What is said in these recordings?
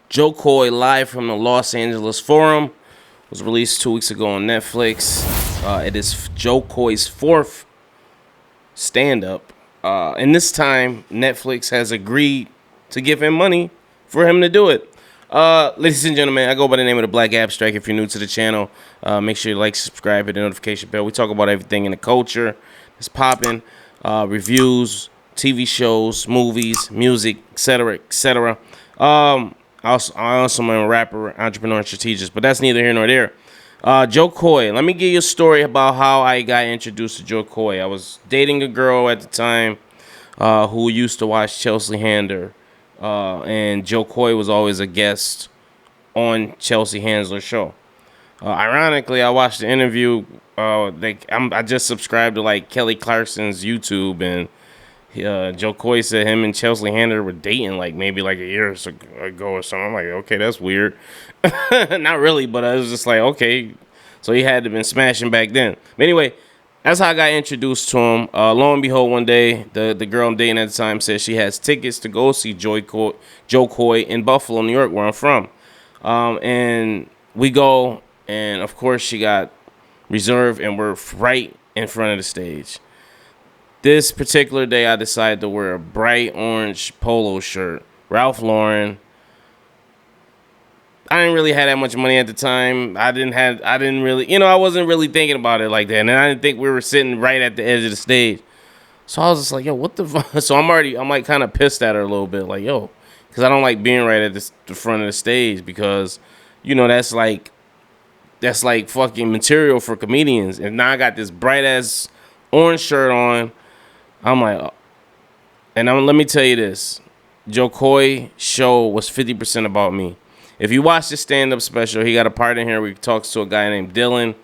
Joe Coy live from the Los Angeles Forum was released 2 weeks ago on Netflix. It is Joe Coy's fourth stand-up. And this time, Netflix has agreed to give him money for him to do it. Ladies and gentlemen, I go by the name of the Black Abstract. If you're new to the channel, make sure you like, subscribe, hit the notification bell. We talk about everything in the culture that's popping, reviews, TV shows, movies, music, etc., etc. I also am a rapper, entrepreneur, and strategist, but that's neither here nor there. Joe Coy. Let me give you a story about how I got introduced to Joe Coy. I was dating a girl at the time who used to watch Chelsea Handler, and Joe Coy was always a guest on Chelsea Handler's show. Ironically, I watched the interview. I just subscribed to like Kelly Clarkson's YouTube, and Joe Coy said him and Chelsea Handler were dating like maybe like a year ago or something. I'm like, okay, that's weird. Not really, but I was just like, okay. So he had to been smashing back then. But anyway, that's how I got introduced to him. Lo and behold, one day, the girl I'm dating at the time said she has tickets to go see Joe Coy in Buffalo, New York, where I'm from. And we go, and of course she got reserved, and we're right in front of the stage. This particular day, I decided to wear a bright orange polo shirt, Ralph Lauren. I didn't really have that much money at the time. I wasn't really thinking about it like that. And I didn't think we were sitting right at the edge of the stage. So I was just like, yo, what the fuck? So I'm like kind of pissed at her a little bit. Like, yo, because I don't like being right at the front of the stage because, that's like fucking material for comedians. And now I got this bright ass orange shirt on. I'm like, let me tell you this. Joe Coy show was 50% about me. If you watch the stand-up special, he got a part in here where he talks to a guy named Dylan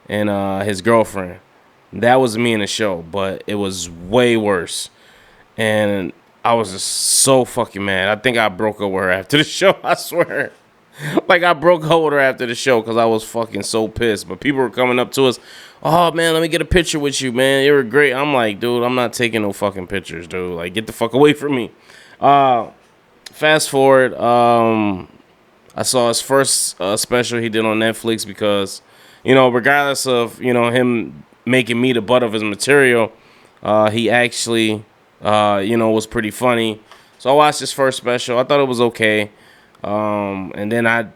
and his girlfriend. That was me in the show, but it was way worse. And I was just so fucking mad. I think I broke up with her after the show, I swear. Like, I broke up with her after the show because I was fucking so pissed. But people were coming up to us, oh, man, let me get a picture with you, man. You were great. I'm like, dude, I'm not taking no fucking pictures, dude. Like, get the fuck away from me. Fast forward, I saw his first special he did on Netflix because, regardless of, him making me the butt of his material, he actually, was pretty funny. So I watched his first special. I thought it was okay. And then I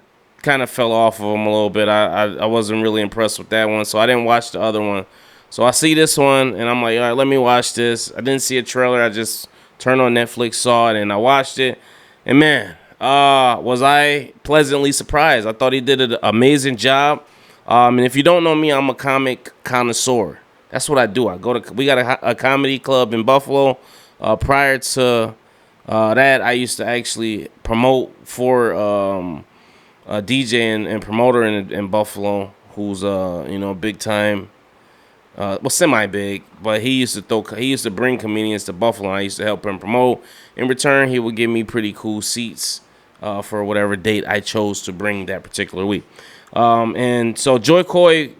kind of fell off of him a little bit. I wasn't really impressed with that one, so I didn't watch the other one. So I see this one, and I'm like, all right, let me watch this. I didn't see a trailer. I just turned on Netflix, saw it, and I watched it. And man, was I pleasantly surprised. I thought he did an amazing job. And if you don't know me, I'm a comic connoisseur. That's what I do. We got a comedy club in Buffalo. Prior to that, I used to actually promote for a DJ and promoter in Buffalo who's big time, semi big, but he used to bring comedians to Buffalo, and I used to help him promote. In return, he would give me pretty cool seats for whatever date I chose to bring that particular week. And so Joe Coy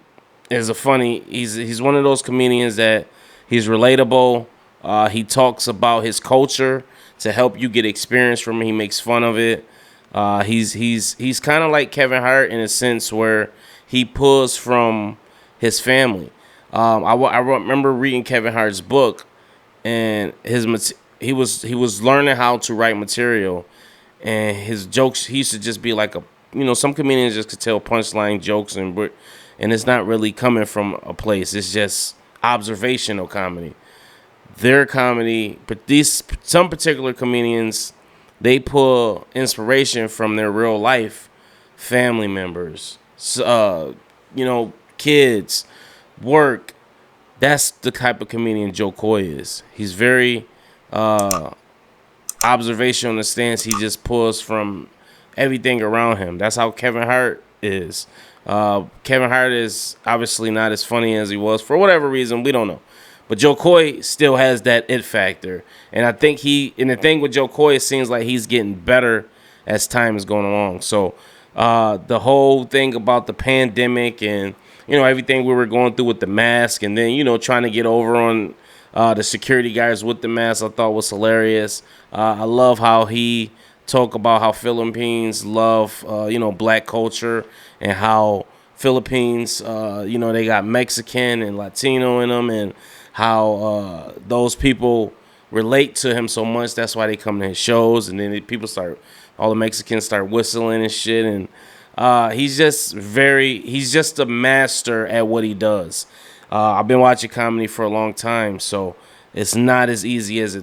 is he's one of those comedians that he's relatable. He talks about his culture to help you get experience from it. He makes fun of it. He's kind of like Kevin Hart in a sense where he pulls from his family. I remember reading Kevin Hart's book, and he was learning how to write material, and his jokes, he used to just be like some comedians just could tell punchline jokes, and it's not really coming from a place. It's just observational comedy. Their comedy, but some particular comedians, they pull inspiration from their real life family members, kids, work. That's the type of comedian Joe Coy is. He's very observational in the stance. He just pulls from everything around him. That's how Kevin Hart is. Kevin Hart is obviously not as funny as he was for whatever reason. We don't know. But Joe Coy still has that it factor. And I think the thing with Joe Coy, it seems like he's getting better as time is going along. So the whole thing about the pandemic and, everything we were going through with the mask, and then, trying to get over on the security guys with the mask, I thought was hilarious. I love how he talk about how Philippines love, you know, black culture, and how Philippines, you know, they got Mexican and Latino in them, and how those people relate to him so much. That's why they come to his shows, and then all the Mexicans start whistling and shit, and he's just a master at what he does. I've been watching comedy for a long time, so it's not as easy as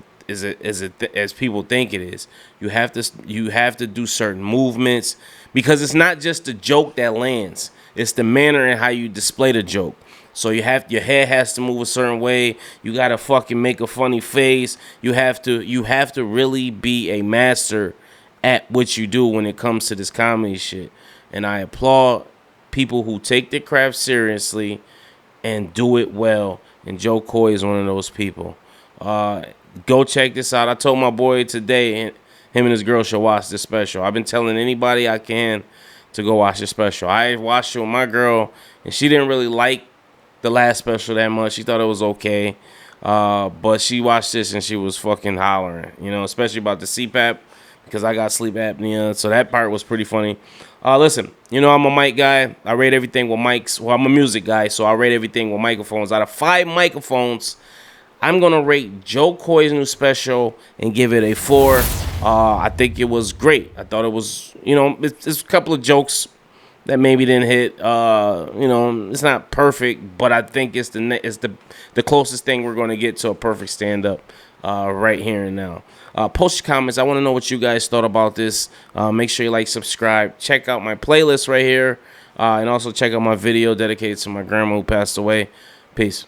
people think it is. You have to do certain movements, because it's not just the joke that lands. It's the manner and how you display the joke. So your head has to move a certain way. You gotta fucking make a funny face. You have to really be a master at what you do when it comes to this comedy shit. And I applaud people who take their craft seriously and do it well. And Joe Coy is one of those people. Go check this out. I told my boy today, him and his girl should watch this special. I've been telling anybody I can to go watch this special. I watched it with my girl, and she didn't really like the last special that much. She thought it was okay. But she watched this and she was fucking hollering, you know, especially about the CPAP, because I got sleep apnea. So that part was pretty funny. Listen, you know, I'm a mic guy. I rate everything with mics. Well, I'm a music guy, so I rate everything with microphones. Out of 5 microphones, I'm going to rate Joe Coy's new special and give it a 4. I think it was great. I thought it was, you know, it's a couple of jokes that maybe didn't hit. You know, it's not perfect, but I think it's the closest thing we're going to get to a perfect stand-up right here and now. Post your comments. I want to know what you guys thought about this. Make sure you like, subscribe. Check out my playlist right here. And also check out my video dedicated to my grandma who passed away. Peace.